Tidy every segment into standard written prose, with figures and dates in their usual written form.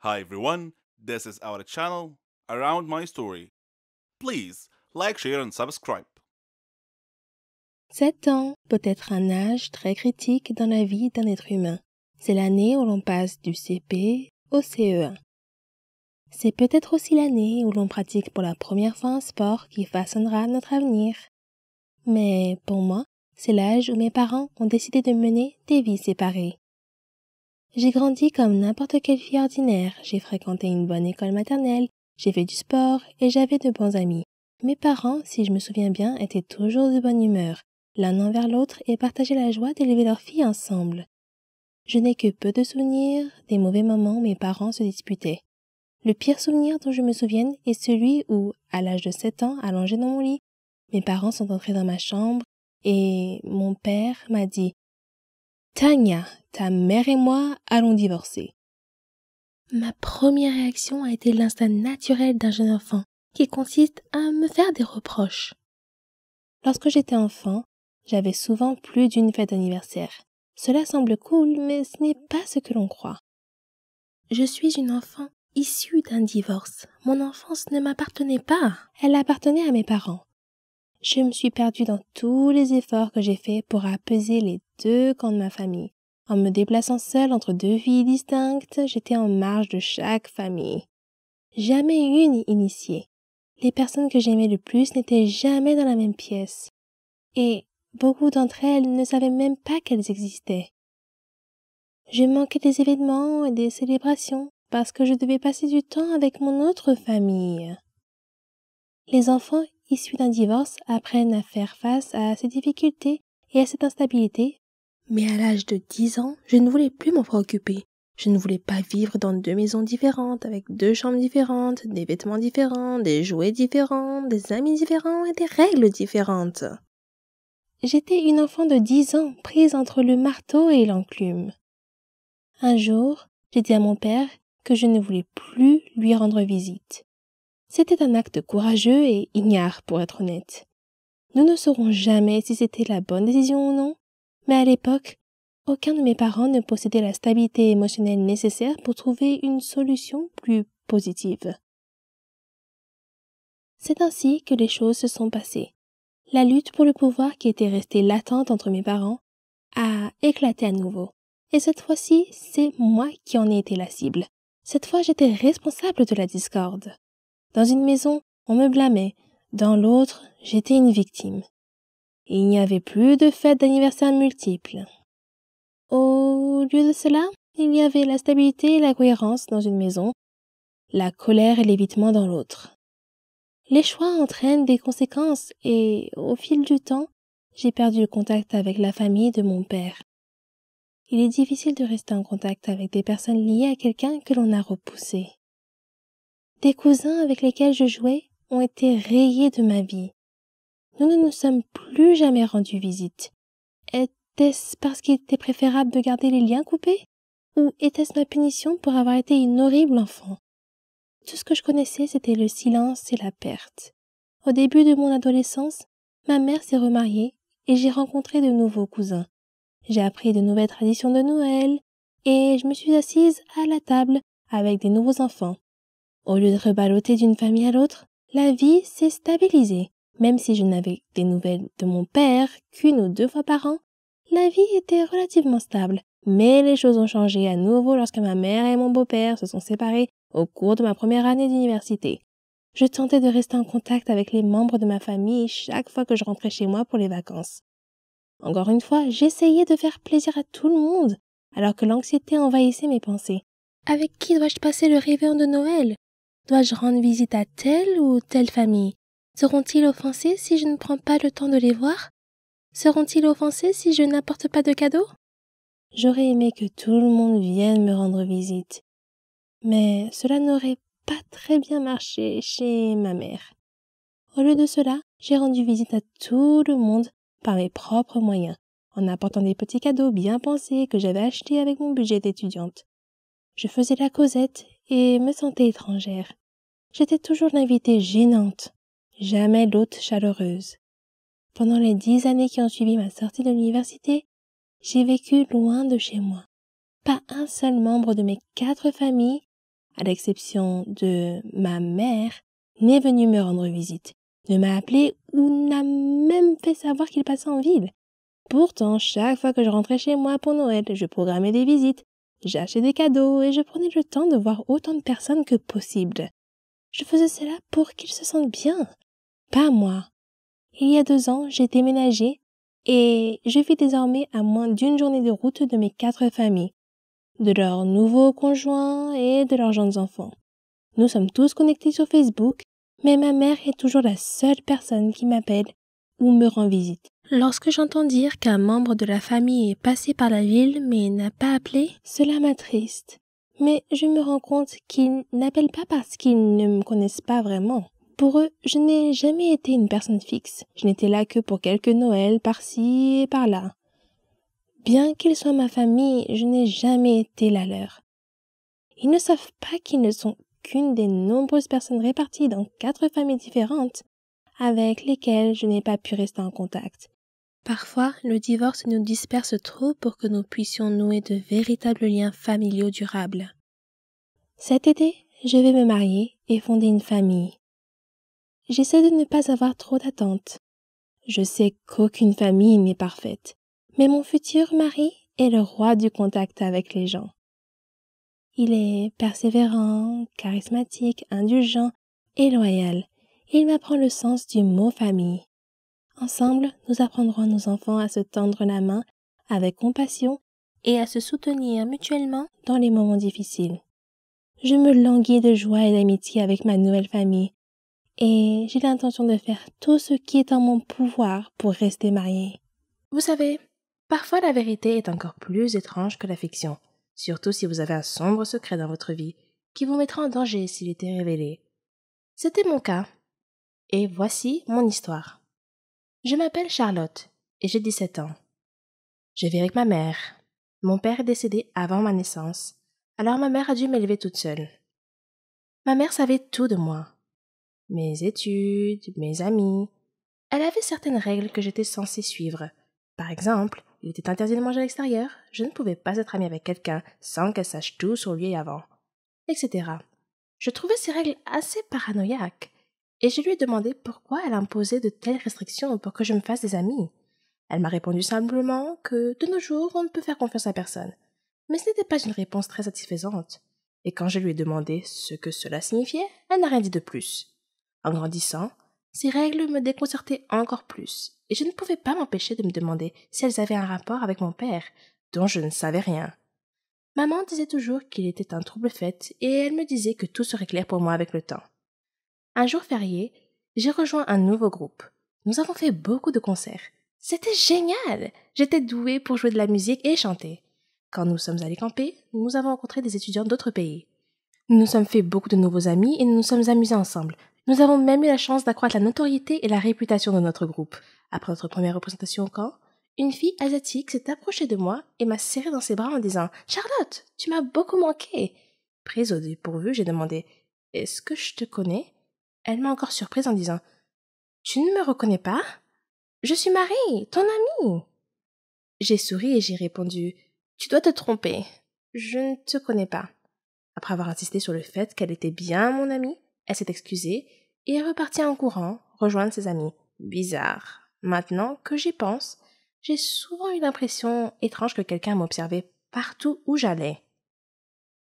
Hi everyone, this is our channel Around My Story. Please like, share and subscribe. 7 ans peut être un âge très critique dans la vie d'un être humain. C'est l'année où l'on passe du CP au CE1. C'est peut-être aussi l'année où l'on pratique pour la première fois un sport qui façonnera notre avenir. Mais pour moi, c'est l'âge où mes parents ont décidé de mener des vies séparées. J'ai grandi comme n'importe quelle fille ordinaire, j'ai fréquenté une bonne école maternelle, j'ai fait du sport et j'avais de bons amis. Mes parents, si je me souviens bien, étaient toujours de bonne humeur, l'un envers l'autre et partageaient la joie d'élever leur fille ensemble. Je n'ai que peu de souvenirs des mauvais moments où mes parents se disputaient. Le pire souvenir dont je me souvienne est celui où, à l'âge de 7 ans, allongé dans mon lit, mes parents sont entrés dans ma chambre et mon père m'a dit « Tania, ta mère et moi allons divorcer. » Ma première réaction a été l'instinct naturel d'un jeune enfant qui consiste à me faire des reproches. Lorsque j'étais enfant, j'avais souvent plus d'une fête d'anniversaire. Cela semble cool, mais ce n'est pas ce que l'on croit. Je suis une enfant issue d'un divorce. Mon enfance ne m'appartenait pas, elle appartenait à mes parents. Je me suis perdue dans tous les efforts que j'ai faits pour apaiser les deux camps de ma famille. En me déplaçant seule entre deux filles distinctes, j'étais en marge de chaque famille. Jamais une initiée. Les personnes que j'aimais le plus n'étaient jamais dans la même pièce. Et beaucoup d'entre elles ne savaient même pas qu'elles existaient. Je manquais des événements et des célébrations parce que je devais passer du temps avec mon autre famille. Les enfants issus d'un divorce apprennent à faire face à ces difficultés et à cette instabilité. Mais à l'âge de 10 ans, je ne voulais plus m'en préoccuper. Je ne voulais pas vivre dans deux maisons différentes, avec deux chambres différentes, des vêtements différents, des jouets différents, des amis différents et des règles différentes. J'étais une enfant de 10 ans, prise entre le marteau et l'enclume. Un jour, j'ai dit à mon père que je ne voulais plus lui rendre visite. C'était un acte courageux et ignare, pour être honnête. Nous ne saurons jamais si c'était la bonne décision ou non, mais à l'époque, aucun de mes parents ne possédait la stabilité émotionnelle nécessaire pour trouver une solution plus positive. C'est ainsi que les choses se sont passées. La lutte pour le pouvoir qui était restée latente entre mes parents a éclaté à nouveau. Et cette fois-ci, c'est moi qui en ai été la cible. Cette fois, j'étais responsable de la discorde. Dans une maison, on me blâmait. Dans l'autre, j'étais une victime. Il n'y avait plus de fêtes d'anniversaire multiples. Au lieu de cela, il y avait la stabilité et la cohérence dans une maison, la colère et l'évitement dans l'autre. Les choix entraînent des conséquences et, au fil du temps, j'ai perdu le contact avec la famille de mon père. Il est difficile de rester en contact avec des personnes liées à quelqu'un que l'on a repoussé. Des cousins avec lesquels je jouais ont été rayés de ma vie. Nous ne nous sommes plus jamais rendus visite. Était-ce parce qu'il était préférable de garder les liens coupés? Ou était-ce ma punition pour avoir été une horrible enfant? Tout ce que je connaissais, c'était le silence et la perte. Au début de mon adolescence, ma mère s'est remariée et j'ai rencontré de nouveaux cousins. J'ai appris de nouvelles traditions de Noël et je me suis assise à la table avec des nouveaux enfants. Au lieu de reballoter d'une famille à l'autre, la vie s'est stabilisée. Même si je n'avais des nouvelles de mon père qu'une ou deux fois par an, la vie était relativement stable. Mais les choses ont changé à nouveau lorsque ma mère et mon beau-père se sont séparés au cours de ma première année d'université. Je tentais de rester en contact avec les membres de ma famille chaque fois que je rentrais chez moi pour les vacances. Encore une fois, j'essayais de faire plaisir à tout le monde, alors que l'anxiété envahissait mes pensées. Avec qui dois-je passer le réveillon de Noël? Dois-je rendre visite à telle ou telle famille? Seront-ils offensés si je ne prends pas le temps de les voir? Seront-ils offensés si je n'apporte pas de cadeaux? J'aurais aimé que tout le monde vienne me rendre visite. Mais cela n'aurait pas très bien marché chez ma mère. Au lieu de cela, j'ai rendu visite à tout le monde par mes propres moyens, en apportant des petits cadeaux bien pensés que j'avais achetés avec mon budget d'étudiante. Je faisais la causette et me sentais étrangère. J'étais toujours l'invitée gênante, jamais l'hôte chaleureuse. Pendant les 10 années qui ont suivi ma sortie de l'université, j'ai vécu loin de chez moi. Pas un seul membre de mes 4 familles à l'exception de ma mère, n'est venu me rendre visite, ne m'a appelé ou n'a même fait savoir qu'il passait en ville. Pourtant, chaque fois que je rentrais chez moi pour Noël, je programmais des visites, j'achetais des cadeaux et je prenais le temps de voir autant de personnes que possible. Je faisais cela pour qu'ils se sentent bien, pas moi. Il y a 2 ans, j'ai déménagé et je vis désormais à moins d'1 journée de route de mes 4 familles, de leurs nouveaux conjoints et de leurs jeunes enfants. Nous sommes tous connectés sur Facebook, mais ma mère est toujours la seule personne qui m'appelle ou me rend visite. Lorsque j'entends dire qu'un membre de la famille est passé par la ville mais n'a pas appelé, cela m'attriste. Mais je me rends compte qu'ils n'appellent pas parce qu'ils ne me connaissent pas vraiment. Pour eux, je n'ai jamais été une personne fixe. Je n'étais là que pour quelques Noëls par-ci et par-là. Bien qu'ils soient ma famille, je n'ai jamais été la leur. Ils ne savent pas qu'ils ne sont qu'une des nombreuses personnes réparties dans 4 familles différentes avec lesquelles je n'ai pas pu rester en contact. Parfois, le divorce nous disperse trop pour que nous puissions nouer de véritables liens familiaux durables. Cet été, je vais me marier et fonder une famille. J'essaie de ne pas avoir trop d'attentes. Je sais qu'aucune famille n'est parfaite, mais mon futur mari est le roi du contact avec les gens. Il est persévérant, charismatique, indulgent et loyal. Il m'apprend le sens du mot famille. Ensemble, nous apprendrons à nos enfants à se tendre la main avec compassion et à se soutenir mutuellement dans les moments difficiles. Je me languis de joie et d'amitié avec ma nouvelle famille et j'ai l'intention de faire tout ce qui est en mon pouvoir pour rester mariée. Vous savez, parfois la vérité est encore plus étrange que la fiction, surtout si vous avez un sombre secret dans votre vie qui vous mettra en danger s'il était révélé. C'était mon cas, et voici mon histoire. Je m'appelle Charlotte et j'ai 17 ans. Je vis avec ma mère. Mon père est décédé avant ma naissance, alors ma mère a dû m'élever toute seule. Ma mère savait tout de moi. Mes études, mes amis. Elle avait certaines règles que j'étais censée suivre. Par exemple, il était interdit de manger à l'extérieur, je ne pouvais pas être amie avec quelqu'un sans qu'elle sache tout sur lui avant, etc. Je trouvais ces règles assez paranoïaques. Et je lui ai demandé pourquoi elle imposait de telles restrictions pour que je me fasse des amis. Elle m'a répondu simplement que de nos jours, on ne peut faire confiance à personne. Mais ce n'était pas une réponse très satisfaisante. Et quand je lui ai demandé ce que cela signifiait, elle n'a rien dit de plus. En grandissant, ces règles me déconcertaient encore plus, et je ne pouvais pas m'empêcher de me demander si elles avaient un rapport avec mon père, dont je ne savais rien. Maman disait toujours qu'il était un trouble fait, et elle me disait que tout serait clair pour moi avec le temps. Un jour férié, j'ai rejoint un nouveau groupe. Nous avons fait beaucoup de concerts. C'était génial! J'étais douée pour jouer de la musique et chanter. Quand nous sommes allés camper, nous avons rencontré des étudiants d'autres pays. Nous nous sommes fait beaucoup de nouveaux amis et nous nous sommes amusés ensemble. Nous avons même eu la chance d'accroître la notoriété et la réputation de notre groupe. Après notre première représentation au camp, une fille asiatique s'est approchée de moi et m'a serré dans ses bras en disant « Charlotte, tu m'as beaucoup manqué !» Prise au dépourvu, j'ai demandé « Est-ce que je te connais ?» Elle m'a encore surprise en disant « Tu ne me reconnais pas ? Je suis Marie, ton amie !» J'ai souri et j'ai répondu « Tu dois te tromper, je ne te connais pas. » Après avoir insisté sur le fait qu'elle était bien mon amie, elle s'est excusée et est repartie en courant rejoindre ses amis. Bizarre. Maintenant que j'y pense, j'ai souvent eu l'impression étrange que quelqu'un m'observait partout où j'allais.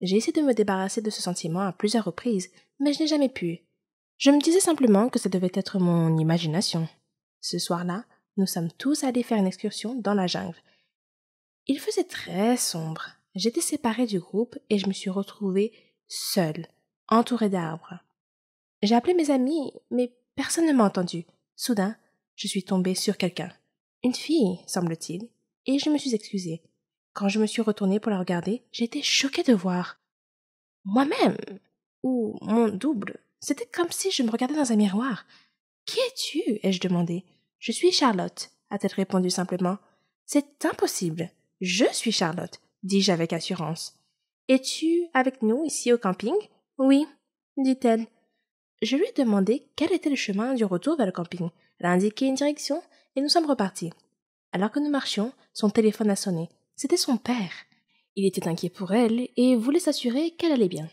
J'ai essayé de me débarrasser de ce sentiment à plusieurs reprises, mais je n'ai jamais pu. Je me disais simplement que ça devait être mon imagination. Ce soir-là, nous sommes tous allés faire une excursion dans la jungle. Il faisait très sombre. J'étais séparée du groupe et je me suis retrouvée seule, entourée d'arbres. J'ai appelé mes amis, mais personne ne m'a entendue. Soudain, je suis tombée sur quelqu'un. Une fille, semble-t-il, et je me suis excusée. Quand je me suis retournée pour la regarder, j'ai été choquée de voir moi-même, ou mon double. C'était comme si je me regardais dans un miroir. « Qui es-tu » ai-je demandé. « Je suis Charlotte » a-t-elle répondu simplement. « C'est impossible. Je suis Charlotte » dis-je avec assurance. « Es-tu avec nous ici au camping ?»« Oui » dit-elle. Je lui ai demandé quel était le chemin du retour vers le camping. Elle a indiqué une direction et nous sommes repartis. Alors que nous marchions, son téléphone a sonné. C'était son père. Il était inquiet pour elle et voulait s'assurer qu'elle allait bien.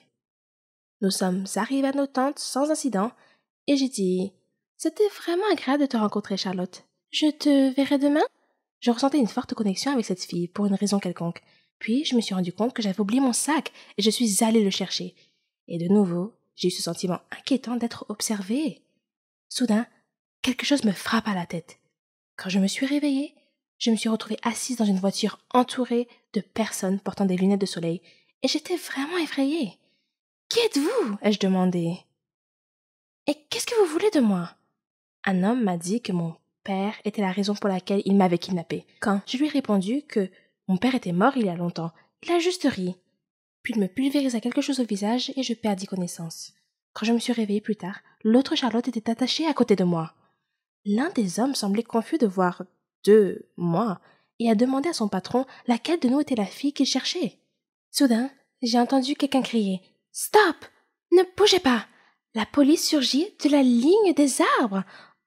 Nous sommes arrivés à nos tentes sans incident et j'ai dit « C'était vraiment agréable de te rencontrer, Charlotte. Je te verrai demain ?» Je ressentais une forte connexion avec cette fille pour une raison quelconque. Puis je me suis rendu compte que j'avais oublié mon sac et je suis allée le chercher. Et de nouveau, j'ai eu ce sentiment inquiétant d'être observée. Soudain, quelque chose me frappe à la tête. Quand je me suis réveillée, je me suis retrouvée assise dans une voiture entourée de personnes portant des lunettes de soleil et j'étais vraiment effrayée. « Qui êtes-vous » ai-je demandé. « Et qu'est-ce que vous voulez de moi ?» Un homme m'a dit que mon père était la raison pour laquelle il m'avait kidnappée. Quand je lui ai répondu que mon père était mort il y a longtemps, il a juste ri. Puis il me pulvérisa quelque chose au visage et je perdis connaissance. Quand je me suis réveillée plus tard, l'autre Charlotte était attachée à côté de moi. L'un des hommes semblait confus de voir moi et a demandé à son patron laquelle de nous était la fille qu'il cherchait. Soudain, j'ai entendu quelqu'un crier « Stop! Ne bougez pas !» La police surgit de la ligne des arbres,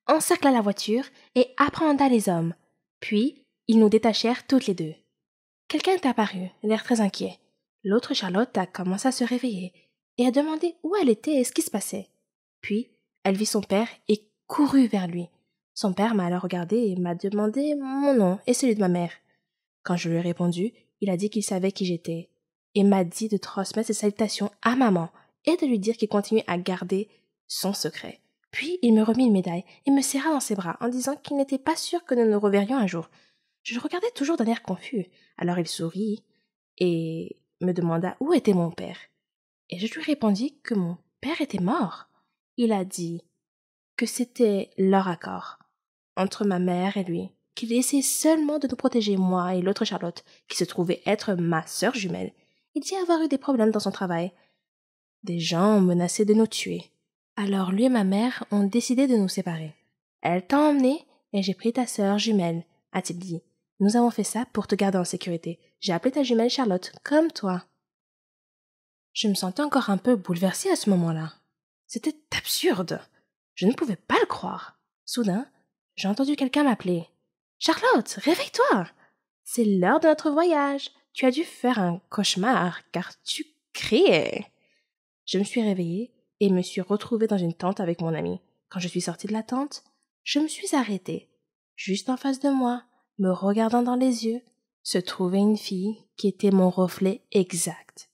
encercla la voiture et apprehenda les hommes. Puis, ils nous détachèrent toutes les deux. Quelqu'un est apparu, l'air très inquiet. L'autre Charlotte a commencé à se réveiller et a demandé où elle était et ce qui se passait. Puis, elle vit son père et courut vers lui. Son père m'a alors regardé et m'a demandé mon nom et celui de ma mère. Quand je lui ai répondu, il a dit qu'il savait qui j'étais et m'a dit de transmettre ses salutations à maman et de lui dire qu'il continuait à garder son secret. Puis il me remit une médaille et me serra dans ses bras en disant qu'il n'était pas sûr que nous nous reverrions un jour. Je le regardais toujours d'un air confus. Alors il sourit et me demanda où était mon père. Et je lui répondis que mon père était mort. Il a dit que c'était leur accord entre ma mère et lui, qu'il essayait seulement de nous protéger, moi et l'autre Charlotte, qui se trouvait être ma sœur jumelle. Il dit avoir eu des problèmes dans son travail. Des gens ont menacé de nous tuer. Alors lui et ma mère ont décidé de nous séparer. Elle t'a emmené et j'ai pris ta sœur jumelle, a-t-il dit. Nous avons fait ça pour te garder en sécurité. J'ai appelé ta jumelle Charlotte, comme toi. Je me sentais encore un peu bouleversée à ce moment-là. C'était absurde. Je ne pouvais pas le croire. Soudain, j'ai entendu quelqu'un m'appeler. « Charlotte, réveille-toi! C'est l'heure de notre voyage. Tu as dû faire un cauchemar, car tu criais. » Je me suis réveillée et me suis retrouvée dans une tente avec mon ami. Quand je suis sortie de la tente, je me suis arrêtée. Juste en face de moi, me regardant dans les yeux, se trouvait une fille qui était mon reflet exact.